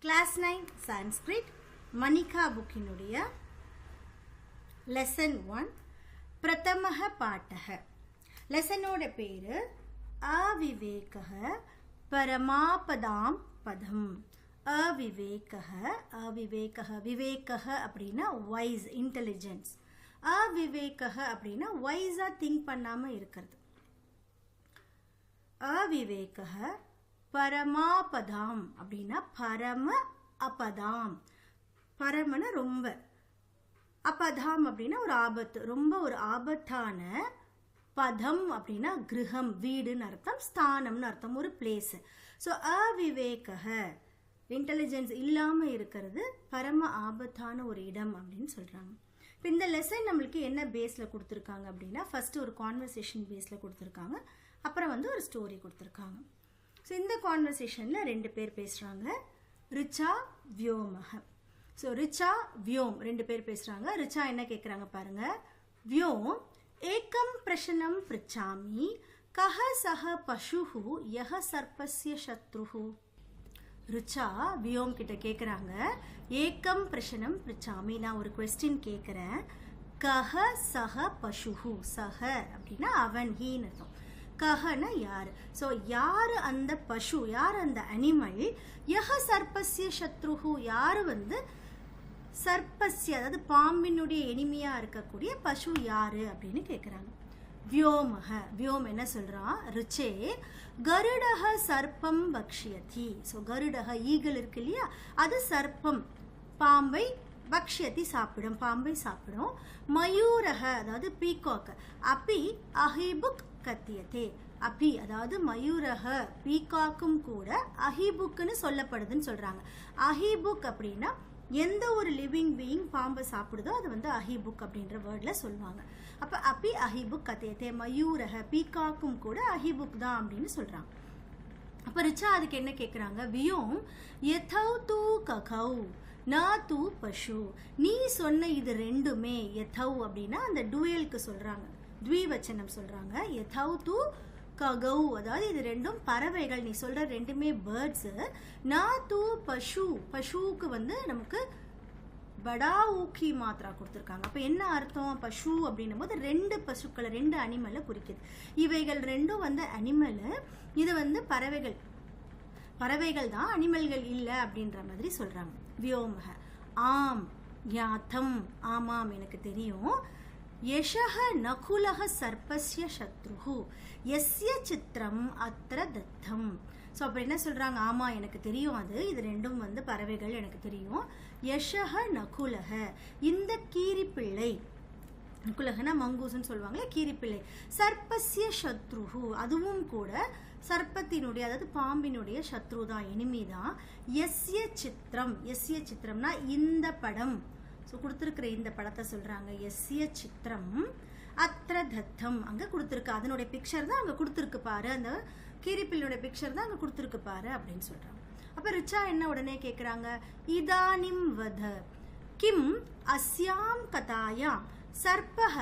Class 9 Sanskrit Manika Bookinuடைய Lesson 1 Pratamaha Pataha Lesson ஓட பேரு Avivekah Paramapadam Padam Avivekah Vivekah அப்படினா wise intelligence Avivekah அப்படினா wise think பண்ணாம இருக்கிறது Avivekah பரமாபதாம் அப்படின்னா பரம அபதாம் பரமன ரொம்ப அபதாம் அப்படின்னா ஒரு ஆபத்து ரொம்ப ஒரு ஆபத்தான பதம் அப்படின்னா கிரகம் வீடுன்னு அர்த்தம் ஸ்தானம்னு அர்த்தம் ஒரு பிளேஸ் ஸோ அவிவேக இன்டெலிஜென்ஸ் இல்லாமல் இருக்கிறது பரம ஆபத்தான ஒரு இடம் அப்படின்னு சொல்கிறாங்க. இப்போ இந்த லெசன் நம்மளுக்கு என்ன பேஸில் கொடுத்துருக்காங்க அப்படின்னா ஃபர்ஸ்ட் ஒரு கான்வர்சேஷன் பேஸில் கொடுத்துருக்காங்க, அப்புறம் ஒரு ஸ்டோரி கொடுத்துருக்காங்க. ஸோ இந்த கான்வர்சேஷனில் ரெண்டு பேர் பேசுகிறாங்க, ரிச்சா வியோமஹ. ஸோ ரிச்சா வியோம் ரெண்டு பேர் பேசுகிறாங்க. ரிச்சா என்ன கேட்குறாங்க பாருங்க, வியோம் ஏகம் பிரஷனம் பிரிச்சாமி கஹ சஹ பசுஹு யஹ சர்ப்பஸ்ய சத்ருஹு. ரிச்சா வியோம் கிட்ட கேட்குறாங்க, ஏகம் பிரஷனம் பிரிச்சாமி, நான் ஒரு கொஸ்டின் கேட்குறேன், கஹ சஹ பசுஹு, சஹ அப்படின்னா அவன், ஹீன்னு அர்த்தம், கஹனா யார், ஸோ யார் அந்த பசு, யார் அந்த அனிமல், யஹ சர்ப்பஸ்ய சத்ருஹு, யார் சர்ப்பஸ்ய அதாவது பாம்பினுடைய எனிமையா இருக்கக்கூடிய பசு யாரு அப்படின்னு கேட்குறாங்க. வியோமஹ வியோம் என்ன சொல்றான், ரிச்சே கருடஹ சர்ப்பம் பக்ஷயதி. ஸோ கருடஹ ஈகிள் இருக்கு இல்லையா, அது சர்ப்பம் பாம்பை பக்ஷயதி சாப்பிடும், பாம்பை சாப்பிடும். மயூரஹ அதாவது பீகாக் அப்பி அஹிபுக் கத்தியதே. அபி அதாவது மயூரக பீகாக்கும் கூட அஹிபுக்குன்னு சொல்லப்படுதுன்னு சொல்றாங்க. அஹிபுக் அப்படின்னா எந்த ஒரு லிவிங் பீயிங் பாம்பை சாப்பிடுதோ அது அஹிபுக் அப்படின்ற வேர்ட்ல சொல்லுவாங்க. அப்ப அப்பி அஹிபுக் கத்தியதே, மயூரக பீகாக்கும் கூட அஹிபுக் தான் அப்படின்னு சொல்றாங்க. அப்ப ரிச்சா அதுக்கு என்ன கேட்குறாங்க, வியோம் யதௌ தூ ககௌ நா தூ பசு. நீ சொன்ன இது ரெண்டுமே, யதௌ அப்படின்னா அந்த டுயலுக்கு சொல்றாங்க, த்விவச்சனம் சொல்றாங்க. யதௌ தூ ககௌ அதாவது இது ரெண்டும் பறவைகள், நீ சொல்ற ரெண்டுமே பேர்ட்ஸ். நா தூ பசு, பசுவுக்கு நமக்கு படா ஊக்கி மாத்திரா கொடுத்துருக்காங்க. அப்போ என்ன அர்த்தம், பசு அப்படின்னும் போது ரெண்டு பசுக்களை, ரெண்டு அனிமலை குறிக்குது. இவைகள் ரெண்டும் அனிமல், இது பறவைகள், பறவைகள் தான், அனிமல்கள் இல்லை அப்படின்ற மாதிரி சொல்றாங்க. வியோமஹ ஆம் ஞாத்தம், ஆமாம் எனக்கு தெரியும். யஷஹ நகுலஹ சர்ப்பஸ்ய சத்ருஹு யஸ்ய சித்திரம் அத்ர தத்தம். ஸோ அப்போ என்ன சொல்றாங்க, ஆமா எனக்கு தெரியும், அது இது ரெண்டும் பறவைகள் எனக்கு தெரியும். யஷஹ நகுலஹ இந்த கீரிப்பிள்ளை, நகுலஹனா மங்கூஸ்ன்னு சொல்லுவாங்களே கீரிப்பிள்ளை, சர்ப்பஸ்ய சத்ருஹு அதுவும் கூட சர்ப்பத்தினுடைய அதாவது பாம்பினுடைய சத்ரு தான், எனிமி தான். யஸ்ய சித்திரம், யஸ்ய சித்திரம்னா இந்த படம், ஸோ கொடுத்துருக்குற இந்த படத்தை சொல்றாங்க. எஸ்ய சித்திரம் அத்ர தத்தம் அங்கே கொடுத்துருக்கு, அதனுடைய பிக்சர் தான் அங்கே கொடுத்துருக்கு பாரு, அந்த கீரிப்பிள்ளையோட பிக்சர் தான் அங்கே கொடுத்துருக்கு பாரு அப்படின்னு சொல்றாங்க. அப்போ ரிச்சா என்ன உடனே கேட்குறாங்க, இதானிம் வத கிம் அஸ்யாம் கதாயாம் சர்ப்பஹ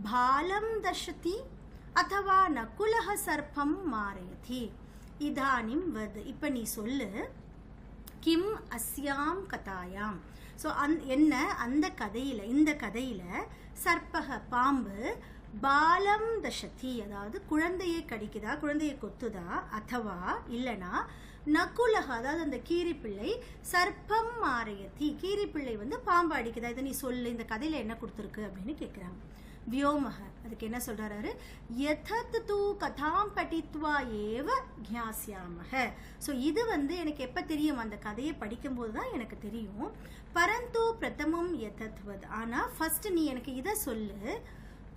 பாலம் தஷதி அதவா நகுலஹ சர்ப்பம் மாரயதி. இதானிம் வத் இப்போ நீ சொல்லு, கிம் அஸ்யாம் கதாயாம், ஸோ என்ன அந்த கதையில, இந்த கதையில சர்ப்பக பாம்பு பாலம் தஷதி அதாவது குழந்தையை கடிக்குதா, குழந்தையை கொத்துதா, அதவா இல்லனா நகுலக அதாவது அந்த கீரிப்பிள்ளை சர்ப்பம் மாரயதி கீரிப்பிள்ளை பாம்பு அடிக்குதா, இதை நீ சொல்லு, இந்த கதையில என்ன கொடுத்துருக்கு அப்படின்னு கேட்குறாங்க. வியோமஹ அதுக்கு என்ன சொல்றாரு, யதத் தூ கதாம் படித்வா ஏவ ஜ்ஞாஸ்யாமஹ. ஸோ இது எனக்கு எப்போ தெரியும், அந்த கதையை படிக்கும்போது தான் எனக்கு தெரியும். பரந்து பிரதமம் யதத்வத், ஆனால் ஃபர்ஸ்ட் நீ எனக்கு இதை சொல்லு,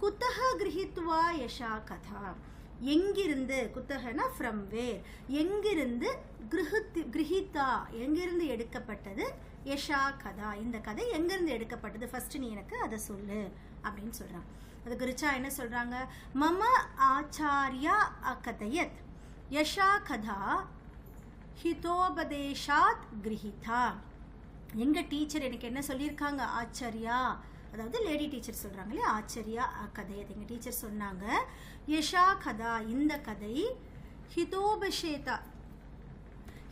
குத்தஹ கிரஹித்வா யஷா கதா, எங்கிருந்து, குத்தகனா ஃப்ரம் வேர், எங்கிருந்து, கிரஹிதா எங்கிருந்து எடுக்கப்பட்டது, யஷா கதா இந்த கதை எங்கிருந்து எடுக்கப்பட்டது, ஃபர்ஸ்ட் நீ எனக்கு அதை சொல்லு அப்படின்னு சொல்றாங்க. அதுக்கு ரிச்சா என்ன சொல்றாங்க, மம ஆச்சாரியா அகதயத் யஷா கதா ஹிதோபதேஷாத் கிரஹிதா. எங்க டீச்சர் எனக்கு என்ன சொல்லியிருக்காங்க, ஆச்சாரியா அதாவது லேடி டீச்சர் சொல்றாங்க இல்லையா, ஆச்சரியா கதையத் எங்க டீச்சர் சொன்னாங்க, யஷா கதா இந்த கதை ஹிதோபஷேதா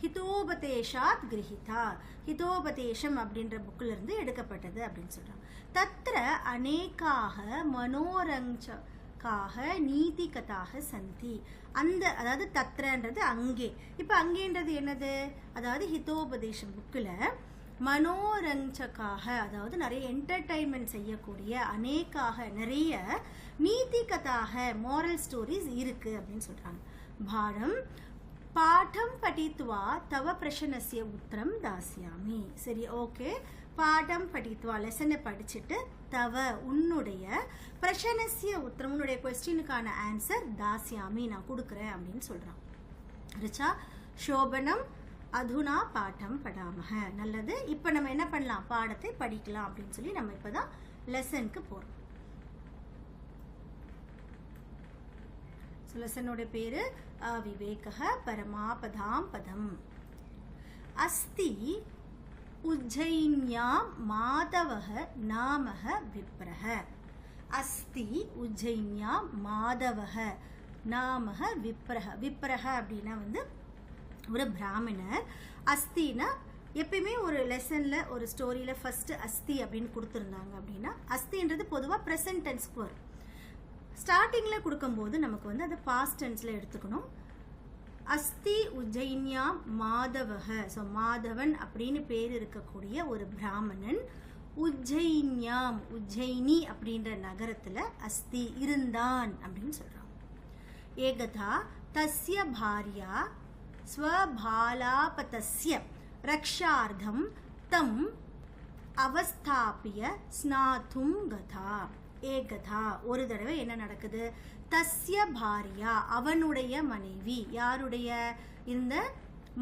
ஹிதோபதேஷாத் கிரஹிதா, ஹிதோபதேஷம் அப்படின்ற புக்கில் இருந்து எடுக்கப்பட்டது அப்படின்னு சொல்றாங்க. தத்ர அநேகாக மனோரஞ்சகாக நீதி கதாக சந்தி. அந்த அதாவது தத்ரன்றது அங்கே, இப்போ அங்கேன்றது என்னது, அதாவது ஹிதோபதேஷம் புக்கில் மனோரஞ்சகாக அதாவது நிறைய என்டர்டைன்மெண்ட் செய்யக்கூடிய அநேகாக நிறைய நீதி கதாக மோரல் ஸ்டோரிஸ் இருக்கு அப்படின்னு சொல்றாங்க. பாடம் பாடம் படித்வா தவ பிரஷ்னஸ்ய உத்தரம் தாஸ்யாமி. சரி, ஓகே. பாடம் படித்வா லெசனை படிச்சுட்டு தவ உன்னுடைய பிரஷ்னஸ்ய உத்தரம் உன்னுடைய கொஸ்டினுக்கான ஆன்சர் தாஸ்யாமி நான் கொடுக்குறேன் அப்படின்னு சொல்றான். ரிச்சா சோபனம் அதுனா பாடம் படாமக. நல்லது. இப்போ நம்ம என்ன பண்ணலாம், பாடத்தை படிக்கலாம் அப்படின்னு சொல்லி நம்ம இப்போதான் லெசனுக்கு போகிறோம். லெசனோட பேரு அவிவேக பரமாபதாம் பதம். அஸ்தி உஜ்ஜயின்யாம் மாதவக நாமக விப்ரஹ. அஸ்தி உஜ்ஜயின்யாம் மாதவக நாமக விப்ரஹ. விப்ரஹ அப்படின்னா வந்து ஒரு பிராமணர். அஸ்தினா எப்பயுமே ஒரு லெசனில் ஒரு ஸ்டோரியில் ஃபஸ்ட்டு அஸ்தி அப்படின்னு கொடுத்துருந்தாங்க அப்படின்னா அஸ்தின்றது பொதுவாக ப்ரெசன்ட் டென்ஸ்க்கு வரும். ஸ்டார்டிங்கில் கொடுக்கும்போது நமக்கு வந்து அதை பாஸ்ட் டென்ஸில் எடுத்துக்கணும். அஸ்தி உஜ்ஜயின்யா மாதவக. ஸோ மாதவன் அப்படின்னு பேர் இருக்கக்கூடிய ஒரு பிராமணன் உஜ்ஜயின்யாம் உஜ்ஜயினி அப்படின்ற நகரத்தில் அஸ்தி இருந்தான் அப்படின்னு சொல்கிறான். ஏகதா தஸ்ய பாரியா ஸ்வபாலாபதஸ்ய ரக்ஷார்த்தம் தம் அவஸ்தாபிய ஸ்நாதும் கதா. ஏகதா ஒரு தடவை என்ன நடக்குது, தஸ்ய பாரியா அவனுடைய மனைவி, யாருடைய, இந்த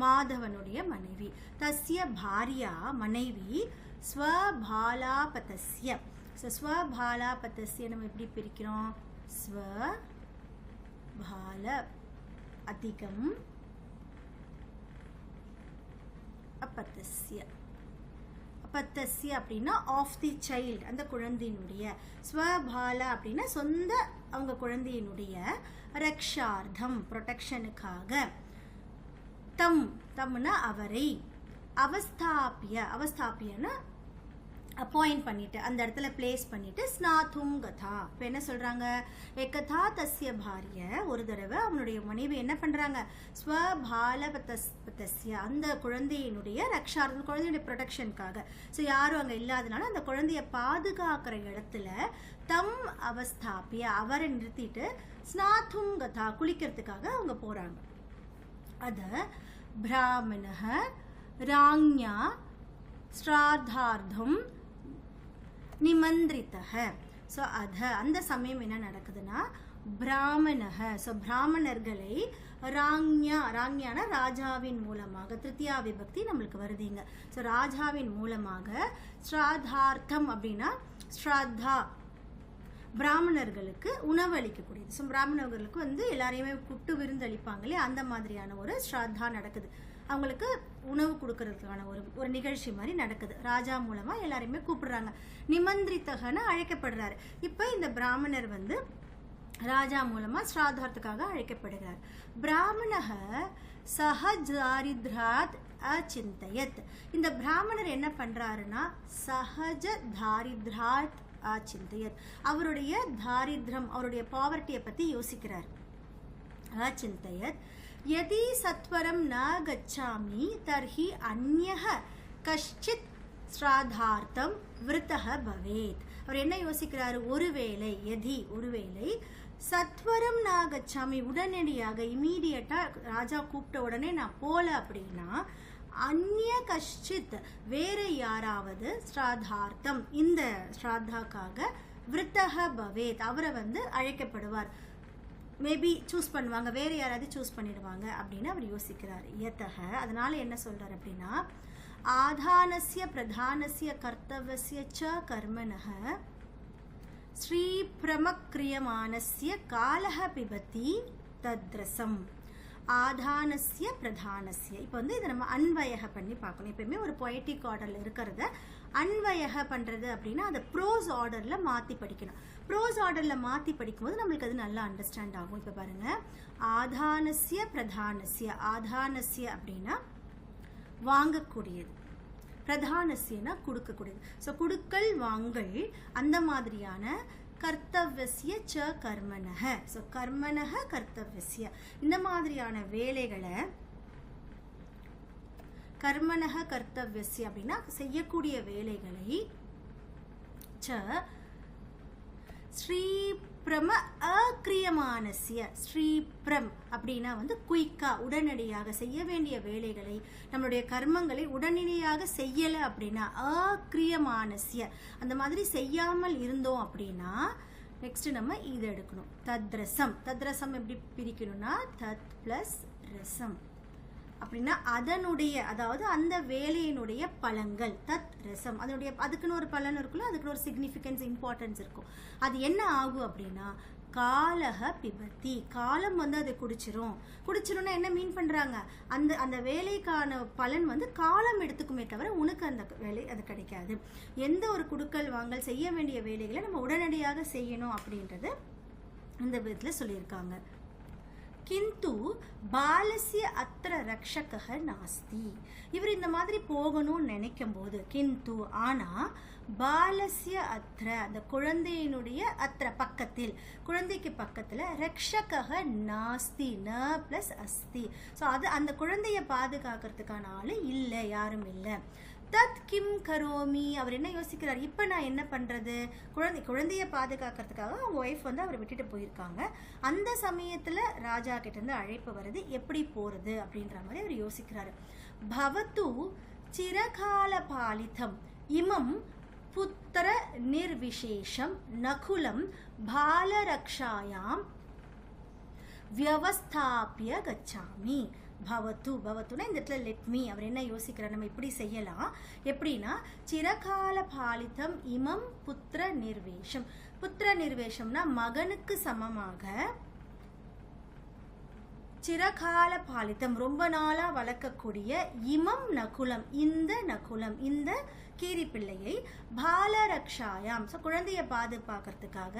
மாதவனுடைய மனைவி, தஸ்ய பாரியா மனைவி, ஸ்வபாலாபதஸ்ய. ஸ்வபாலாபதஸ்ய நம்ம எப்படி பிரிக்கிறோம், ஸ்வபால அதிகம் அப்பத்தஸ்ய. அப்பத்தஸ்ய அப்படின்னா ஆஃப் தி சைல்டு, அந்த குழந்தையினுடைய. ஸ்வபால அப்படின்னா சொந்த அவங்க குழந்தையினுடைய. ரக்ஷார்த்தம் ப்ரொடெக்ஷனுக்காக. தம் தம்னா அவரை. அவஸ்தாபிய அவஸ்தாபியன்னா அப்பாயிண்ட் பண்ணிட்டு அந்த இடத்துல பிளேஸ் பண்ணிட்டு. ஸ்நாதும் கதா. இப்போ என்ன சொல்றாங்க, ஏகதா தஸ்ய பாரிய ஒரு தடவை அவனுடைய மனைவி என்ன பண்றாங்க, ஸ்வபாலபதஸ்ய அந்த குழந்தையினுடைய ரக்ஷார்த்தம் குழந்தையுடைய ப்ரொடெக்ஷனுக்காக. ஸோ யாரும் அங்கே இல்லாதனால அந்த குழந்தைய பாதுகாக்கிற இடத்துல தம் அவஸ்தாபிய அவரை நிறுத்திட்டு ஸ்நாதும் கதா குளிக்கிறதுக்காக அவங்க போறாங்க. அத பிராமணஹ ராஞ்ஞா ஸ்ராத்தார்த்தம் நிமந்திரித்தஹ. ஸோ அந்த சமயம் என்ன நடக்குதுன்னா பிராமணஹ, ஸோ பிராமணர்களை ராஞ்ஞான ராஜாவின் மூலமாக, திருத்தியா விபக்தி நம்மளுக்கு வருதுங்க. ஸோ ராஜாவின் மூலமாக ஸ்ராத்தார்த்தம் அப்படின்னா ஸ்ராத்தா பிராமணர்களுக்கு உணவு அளிக்கக்கூடியது. ஸோ பிராமணர்களுக்கு வந்து எல்லாரையுமே கூட்டு விருந்தளிப்பாங்க இல்லையா, அந்த மாதிரியான ஒரு ஸ்ராத்தா நடக்குது. அவங்களுக்கு உணவு கொடுக்கறதுக்கான ஒரு நிகழ்ச்சி மாதிரி நடக்குது. ராஜா மூலமா எல்லாரையுமே கூப்பிடுறாங்க. நிமந்திரித்தகன்னு அழைக்கப்படுறாரு. இப்போ இந்த பிராமணர் வந்து ராஜா மூலமா ஸ்ராத்தார்த்துக்காக அழைக்கப்படுகிறார். பிராமணக சஹஜாரித்ராத் அச்சிந்தயத். இந்த பிராமணர் என்ன பண்றாருன்னா சஹஜ தாரித்ராத் அச்சிந்தயத், அவருடைய தாரித்ரம் அவருடைய பாவர்ட்டியை பத்தி யோசிக்கிறார். அச்சிந்தயத் யதி சத்வரம் ந கச்சாமி தர்ஹி அன்யஹ கஷ்சித் ஸ்ராதார்த்தம் விருத்தஹ பவேத். அவர் என்ன யோசிக்கிறாரு, ஒருவேளை யதி ஒருவேளை சத்வரம் ந கச்சாமி உடனடியாக இமீடியட்டா ராஜா கூப்பிட்ட உடனே நான் போல அப்படின்னா அந்நிய கஷ்சித் வேற யாராவது ஸ்ராதார்த்தம் இந்த ஸ்ராத்தாக்காக விருத்தஹ பவேத் அவரை வந்து அழைக்கப்படுவார். மேபி சூஸ் பண்ணுவாங்க, வேற யாராவது சூஸ் பண்ணிடுவாங்க அப்படின்னு அவர் யோசிக்கிறார். யதஹ அதனால என்ன சொல்றார் அப்படின்னா ஆதானஸ்ய பிரதானஸ்ய கர்த்தவஸ்ய ச கர்மணஹ ஸ்ரீ பிரமக்ரியமானஸ்ய காலஹ பிபதி தத்ரசம். ஆதானஸ்ய பிரதானஸ்ய இப்போ வந்து இதை நம்ம அன்வயக பண்ணி பார்க்கணும். எப்பயுமே ஒரு பொயட்டிக் ஆர்டரில் இருக்கிறத அன்வயக பண்ணுறது அப்படின்னா அதை ப்ரோஸ் ஆர்டரில் மாற்றி படிக்கணும். ப்ரோஸ் ஆர்டரில் மாற்றி படிக்கும்போது நம்மளுக்கு அது நல்லா அண்டர்ஸ்டாண்ட் ஆகும். இப்போ பாருங்கள், ஆதானஸ்ய பிரதானஸ்ய. ஆதானஸ்ய அப்படின்னா வாங்கக்கூடியது. பிரதானஸ்யனா கொடுக்கக்கூடியது. ஸோ கொடுக்கல் வாங்கல் அந்த மாதிரியான கர்த்தவ்யஸ்ய ச கர்மனஹ. ஸோ கர்மனஹ கர்த்தவ்யஸ்ய இந்த மாதிரியான வேலைகளை கர்மனஹ கர்த்தவ்யஸ்ய அப்படின்னா செய்யக்கூடிய வேலைகளை ச ஸ்ரீப்ரம அக்ரியமானஸ்ய. ஸ்ரீப்ரம் அப்படின்னா வந்து குயிக்கா உடனடியாக செய்ய வேண்டிய வேலைகளை நம்மளுடைய கர்மங்களை உடனடியாக செய்யலை அப்படின்னா அக்ரியமானஸ்ய அந்த மாதிரி செய்யாமல் இருந்தோம் அப்படின்னா நெக்ஸ்ட் நம்ம இதை எடுக்கணும். தத்ரசம். தத்ரசம் எப்படி பிரிக்கணும்னா தத் பிளஸ் ரசம் அப்படின்னா அதனுடைய அதாவது அந்த வேலையினுடைய பலன்கள் தத் ரசம். அதனுடைய அதுக்குன்னு ஒரு பலன் இருக்குல்ல, அதுக்குன்னு ஒரு சிக்னிஃபிகன்ஸ் இம்பார்ட்டன்ஸ் இருக்கும். அது என்ன ஆகும் அப்படின்னா காலக பிபத்தி. காலம் வந்து அதை குடிச்சிரும்னா என்ன மீன் பண்றாங்க, அந்த அந்த வேலைக்கான பலன் வந்து காலம் எடுத்துக்குமே தவிர உனக்கு அந்த வேலை அது கிடைக்காது. எந்த ஒரு குடுக்கல் வாங்கல் செய்ய வேண்டிய வேலைகளை நம்ம உடனடியாக செய்யணும் அப்படின்றது இந்த விதத்துல சொல்லியிருக்காங்க. கிந்து பாலசிய அத்திர ரக்ஷக நாஸ்தி. இவர் இந்த மாதிரி போகணும்னு நினைக்கும் போது கிந்து ஆனா பாலசிய அத்திர அந்த குழந்தையினுடைய அத்திர பக்கத்தில் குழந்தைக்கு பக்கத்துல ரக்ஷக நாஸ்தி ந பிளஸ் அஸ்தி. ஸோ அது அந்த குழந்தைய பாதுகாக்கிறதுக்கான ஆளு இல்லை, யாரும் இல்லை. தத் கிம் கரோமி. அவர் என்ன யோசிக்கிறார், இப்போ நான் என்ன பண்ணுறது, குழந்தைய பாதுகாக்கிறதுக்காக அவங்க ஒய்ஃப் வந்து அவரை விட்டுட்டு போயிருக்காங்க. அந்த சமயத்தில் ராஜா கிட்டேருந்து அழைப்பு வருது, எப்படி போகிறது அப்படின்ற மாதிரி அவர் யோசிக்கிறாரு. பவத்து சிரகால பாலிதம் இமம் புத்திர நிர்விசேஷம் நகுலம் பாலரக்ஷாயாம் வியவஸ்தாபிய கச்சாமி. பவத்துனா இந்த இடத்துல லெட் மீ. அவர் என்ன யோசிக்கிறார், நம்ம இப்படி செய்யலாம். எப்படின்னா சிரகால பாலிதம் இமம் புத்திர நிர்வேஷம். புத்திர நிர்வேஷம்னா மகனுக்கு சமமாக சிரகால பாலிதம் ரொம்ப நாளா வளர்க்கக்கூடிய இமம் நகுலம் இந்த கீரி பிள்ளையை பாலரக்ஷாயாம் குழந்தைய பாதுகாக்கிறதுக்காக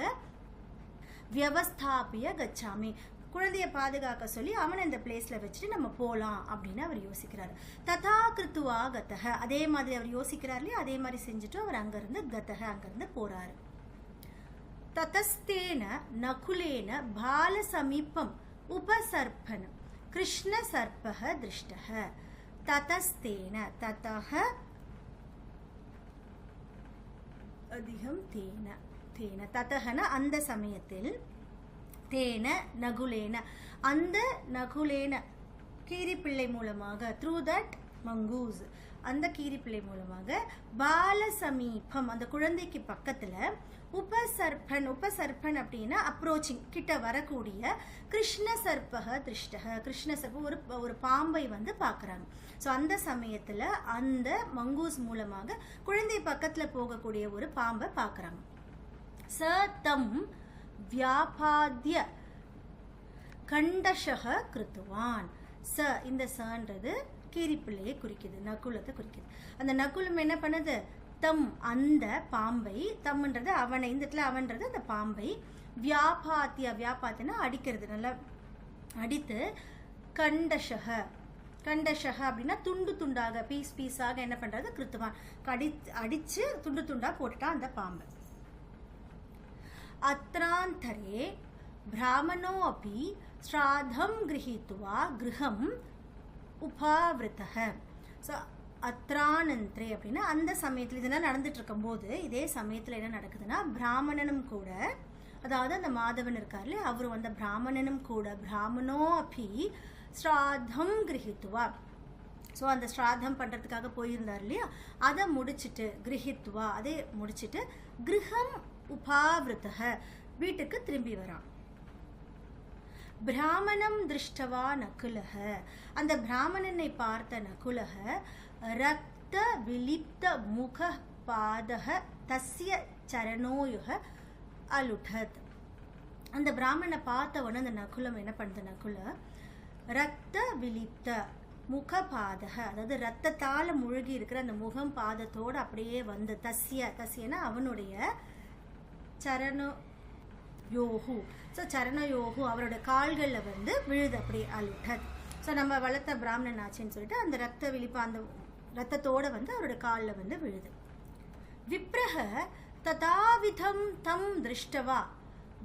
வியவஸ்தாபிய கச்சாமி குழந்தைய பாதுகாக்க சொல்லி அவனை இந்த பிளேஸ்ல வச்சுட்டு நம்ம போலாம் அப்படின்னு அவர் யோசிக்கிறாரு. ததா கிருத்துவா கதக. அதே மாதிரி அவர் யோசிக்கிறார் இல்லையா, அதே மாதிரி செஞ்சுட்டு அவர் அங்கிருந்து அங்கிருந்து போறாரு. ததஸ்தேன நகுலேன பால சமீபம் உபசர்ப்பன கிருஷ்ண சர்ப்பக திருஷ்டக. ததஸ்தேன ததஹ அதிகம் தேன ததஹன அந்த சமயத்தில் தேன நகுலேன அந்த நகுலேன கீரிப்பிள்ளை மூலமாக த்ரூ தட் மங்கூஸ் அந்த கீரிப்பிள்ளை மூலமாக பால சமீபம் அந்த குழந்தைக்கு பக்கத்துல உபசர்ப்பன் அப்படின்னா அப்ரோச்சிங் கிட்ட வரக்கூடிய கிருஷ்ண சர்ப்பக திருஷ்டக. கிருஷ்ண சர்ப்ப ஒரு பாம்பை வந்து பாக்குறாங்க. ஸோ அந்த சமயத்துல அந்த மங்கூஸ் மூலமாக குழந்தை பக்கத்துல போகக்கூடிய ஒரு பாம்பை பாக்குறாங்க. சதம் வியாபாத்ய கண்டஷக கிருத்துவான். இந்த சன்றது கீரிப்பிள்ளையை குறிக்குது, நகுலத்தை குறிக்குது. அந்த நகுலம் என்ன பண்ணுது, தம் அந்த பாம்பை, தம்ன்றது அவனை, இந்த இடத்துல அவன்றது அந்த பாம்பை, வியாபாத்தினா அடிக்கிறது, நல்லா அடித்து கண்டஷக அப்படின்னா துண்டு துண்டாக பீஸாக என்ன பண்றது கிருத்துவான் அடிச்சு துண்டு துண்டா போட்டுட்டான் அந்த பாம்பை. அத்ராந்தரே பிராமணோ அப்பி ஸ்ராதம் கிரஹித்வா கிரகம் உபாவிருத்தக. ஸோ அத்ரானந்தரே அப்படின்னா அந்த சமயத்தில் இதெல்லாம் நடந்துட்டு இருக்கும் போது இதே சமயத்தில் என்ன நடக்குதுன்னா பிராமணனும் கூட, அதாவது அந்த மாதவன் இருக்கார் இல்லையா, அவரும் அந்த பிராமணனும் கூட பிராமணோ அப்பி ஸ்ராதம் கிரஹித்வா. ஸோ அந்த ஸ்ராதம் பண்ணுறதுக்காக போயிருந்தார் இல்லையா, அதை முடிச்சுட்டு கிரஹித்வா அதை முடிச்சுட்டு கிரகம் உபாவிருத்தக வீட்டுக்கு திரும்பி வரான். பிராமணம் திருஷ்டவா நகுலக. அந்த பிராமணனை பார்த்த நகுலக ரக்த விலிப்த முக பாதக தஸ்ய சரணோயுக அலுடத். அந்த பிராமணனை பார்த்த உடனே அந்த நகுலம் என்ன பண்ணுது, நகுல ரக்த விலிப்த முகபாதக, அதாவது ரத்தத்தால முழுகி இருக்கிற அந்த முகம் பாதத்தோடு அப்படியே வந்து தஸ்யனா அவனுடைய சரணயோகு. ஸோ சரணயோகு அவரோட கால்களில் வந்து விழுது அப்படியே அலுடத். ஸோ நம்ம வளர்த்த பிராமணன் ஆச்சுன்னு சொல்லிட்டு அந்த ரத்த விழிப்பு அந்த ரத்தத்தோட வந்து அவரோட காலில் வந்து விழுது. விப்ரஹ ததாவிதம் தம் திருஷ்டவா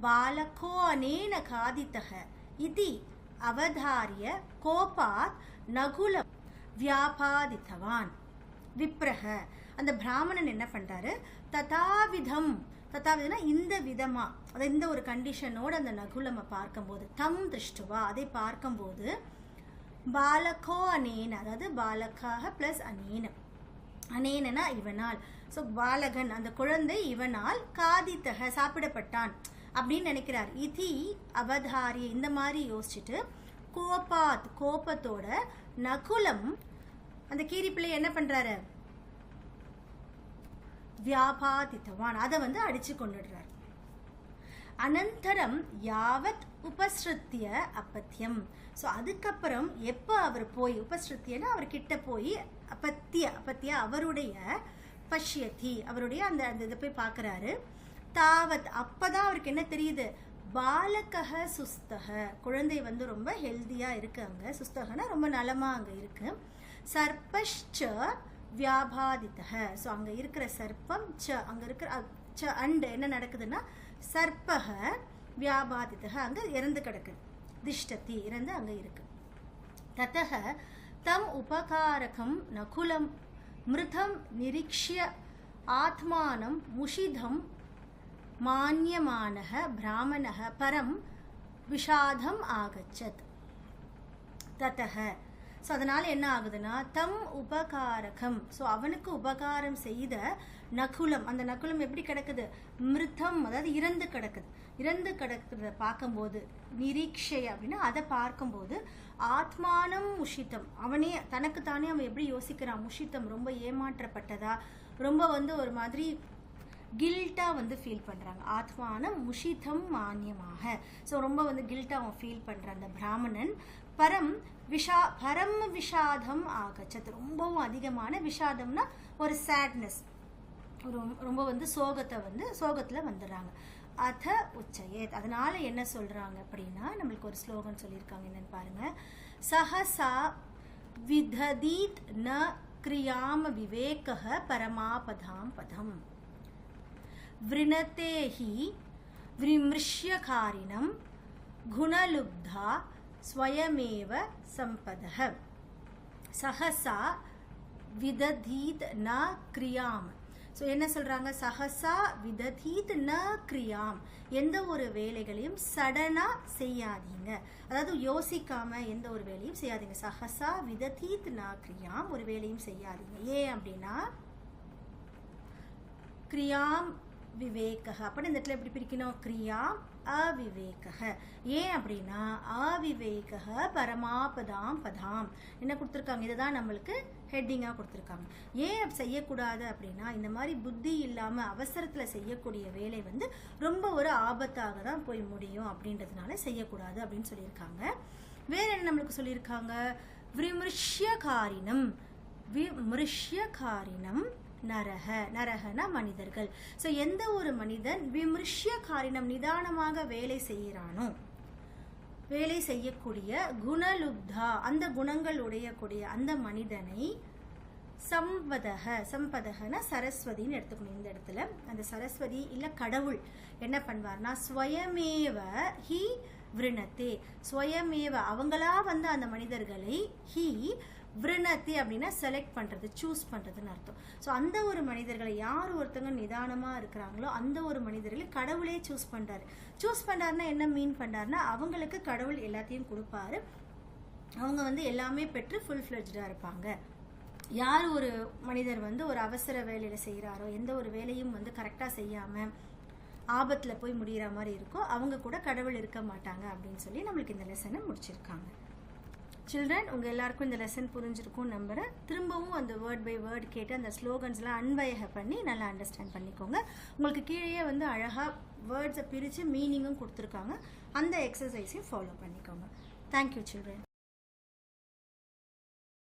பாலகோ அனேன காதிதஹ இதி அவதாரிய கோபாத் நகுலம் வியாபாதித்தவான். விப்ரஹ அந்த பிராமணன் என்ன பண்றாரு, ததாவிதம் ததாவிதம்னா இந்த விதமா, அதாவது இந்த ஒரு கண்டிஷனோட அந்த நகுலமை பார்க்கும்போது, தம் திருஷ்டுவா அதை பார்க்கும்போது, பாலகோ அனேன அதாவது பாலகாக பிளஸ் அனேன, அனேனா இவனால், ஸோ பாலகன் அந்த குழந்தை இவனால் காதித்தக சாப்பிடப்பட்டான் அப்படின்னு நினைக்கிறார். இதி அவதாரிய இந்த மாதிரி யோசிச்சுட்டு கோபாத் கோபத்தோட நகுலம் அந்த கீரிப்பிள்ளை என்ன பண்றாரு, வியாபாதித்தவான் அதை வந்து அடிச்சு கொண்டுடுறார். அனந்தரம் யாவத் உபஸ்ருத்திய அப்பத்தியம். ஸோ அதுக்கப்புறம் எப்போ அவர் போய் உபஸ்ருத்தியன்னா அவர் கிட்ட போய் அப்பத்திய அவருடைய பஷ்யதி அவருடைய அந்த அந்த இதை போய் பார்க்குறாரு. தாவத் அப்பதான் அவருக்கு என்ன தெரியுது, பாலகஹ சுஸ்தக குழந்தை வந்து ரொம்ப ஹெல்த்தியாக இருக்கு, அங்கே சுஸ்தகனா ரொம்ப நலமாக அங்கே இருக்கு. சர்பஷ்ச வியாபாதித்தக ஸோ அங்கே இருக்கிற சர்ப்பம் அங்கே இருக்கிற அண்ட் என்ன நடக்குதுன்னா சர்ப்பக வியாபாதித்தக அங்கே இறந்து கிடக்குது, திஷ்டத்தி இறந்து அங்கே இருக்கு. ததக தம் உபகாரகம் நகுலம் மிருதம் நிரீக்ஷ்ய ஆத்மானம் முஷிதம் மான்யமானக பிராமணக பரம் விஷாதம் ஆகச்சத். ததக ஸோ அதனால என்ன ஆகுதுன்னா தம் உபகாரகம் ஸோ அவனுக்கு உபகாரம் செய்த நகுலம், அந்த நகுலம் எப்படி கிடக்குது, மிருதம் அதாவது இறந்து கிடக்குது, இறந்து கிடக்கிறத பார்க்கும்போது நிரீக்ஷை அப்படின்னா அதை பார்க்கும்போது ஆத்மானம் முஷித்தம் அவனே தனக்குத்தானே அவன் எப்படி யோசிக்கிறான், முஷித்தம் ரொம்ப ஏமாற்றப்பட்டதா ரொம்ப வந்து ஒரு மாதிரி கில்ட்டாக வந்து ஃபீல் பண்ணுறாங்க. ஆத்மானம் முஷிதம் மானியமாக ஸோ ரொம்ப வந்து கில்ட்டாக அவன் ஃபீல் பண்ணுறான் அந்த பிராமணன். பரம் விஷாதம் ஆகச்சத் ரொம்பவும் அதிகமான விஷாதம்னா ஒரு சேட்னஸ், ஒரு ரொம்ப வந்து சோகத்தில் வந்துடுறாங்க. அத உச்சயேத் அதனால என்ன சொல்றாங்க அப்படின்னா நம்மளுக்கு ஒரு ஸ்லோகன் சொல்லியிருக்காங்க, என்னன்னு பாருங்க. சஹசா விததீத் ந கிரியாம விவேகஹ பரமாபதாம் பதம் விருணதேஹி விமிருஷ்யகாரிணம் குணலுப்தா ஸ்வயமேவ சம்பதஹ. சஹசா விததீத் ந கிரியாம் ஸோ என்ன சொல்றாங்க, சஹசா விததீத் ந கிரியாம் எந்த ஒரு வேலைகளையும் சடனா செய்யாதீங்க, அதாவது யோசிக்காம எந்த ஒரு வேலையும் செய்யாதீங்க. சஹசா விததீத் ந கிரியாம் ஒரு வேலையும் செய்யாதீங்க. ஏன் அப்படின்னா கிரியாம் விவேக அப்படி இந்த இடத்துல எப்படி பிரிக்கணும், கிரியாம் அவிவேக. ஏன் அப்படின்னா அவிவேக பரமாபதாம் பதாம் என்ன கொடுத்துருக்காங்க, இதுதான் நம்மளுக்கு ஹெட்டிங்காக கொடுத்துருக்காங்க. ஏன் செய்யக்கூடாது அப்படின்னா இந்த மாதிரி புத்தி இல்லாமல் அவசரத்தில் செய்யக்கூடிய வேலை வந்து ரொம்ப ஒரு ஆபத்தாக தான் போய் முடியும் அப்படின்றதுனால செய்யக்கூடாது அப்படின்னு சொல்லியிருக்காங்க. வேற என்ன நம்மளுக்கு சொல்லியிருக்காங்க, விமிருஷ்யகாரிணம் விமிருஷ்யகாரிணம் நரக நரகனா மனிதர்கள். ஸோ எந்த ஒரு மனிதன் விமிருஷ்யகாரிணம் நிதானமாக வேலை செய்கிறானோ வேலை செய்யக்கூடிய குணலுப்தா அந்த குணங்கள் உடையக்கூடிய அந்த மனிதனை சம்பதகனா சரஸ்வதின்னு எடுத்துக்கணும். இந்த இடத்துல அந்த சரஸ்வதி இல்லை கடவுள் என்ன பண்ணுவார்னா ஸ்வயமேவ ஹி விருணத்தே ஸ்வயமேவ அவங்களா வந்து அந்த மனிதர்களை ஹி விருணத்தி அப்படின்னா செலக்ட் பண்ணுறது சூஸ் பண்ணுறதுன்னு அர்த்தம். ஸோ அந்த ஒரு மனிதர்களை யார் ஒருத்தங்க நிதானமாக இருக்கிறாங்களோ அந்த ஒரு மனிதர்களை கடவுளே சூஸ் பண்ணுறாருன்னா என்ன மீன் பண்ணுறாருன்னா அவங்களுக்கு கடவுள் எல்லாத்தையும் கொடுப்பாரு, அவங்க வந்து எல்லாமே பெற்று ஃபுல் ஃப்ளெஜ்டாக இருப்பாங்க. யார் ஒரு மனிதர் வந்து ஒரு அவசர வேலையில் செய்கிறாரோ எந்த ஒரு வேலையும் வந்து கரெக்டாக செய்யாமல் ஆபத்தில் போய் முடிகிற மாதிரி இருக்கோ அவங்க கூட கடவுள் இருக்க மாட்டாங்க அப்படின்னு சொல்லி நம்மளுக்கு இந்த லெசனை முடிச்சிருக்காங்க. சில்ட்ரன் உங்கள் எல்லாருக்கும் இந்த லெசன் புரிஞ்சிருக்கும் நம்புகிறேன். திரும்பவும் அந்த வேர்ட் பை வேர்ட் கேட்டு அந்த ஸ்லோகன்ஸ்லாம் அன்வயக பண்ணி நல்லா அண்டர்ஸ்டாண்ட் பண்ணிக்கோங்க. உங்களுக்கு கீழே வந்து அழகாக வேர்ட்ஸை பிரித்து மீனிங்கும் கொடுத்துருக்காங்க, அந்த எக்ஸசைஸையும் ஃபாலோ பண்ணிக்கோங்க. Thank you children.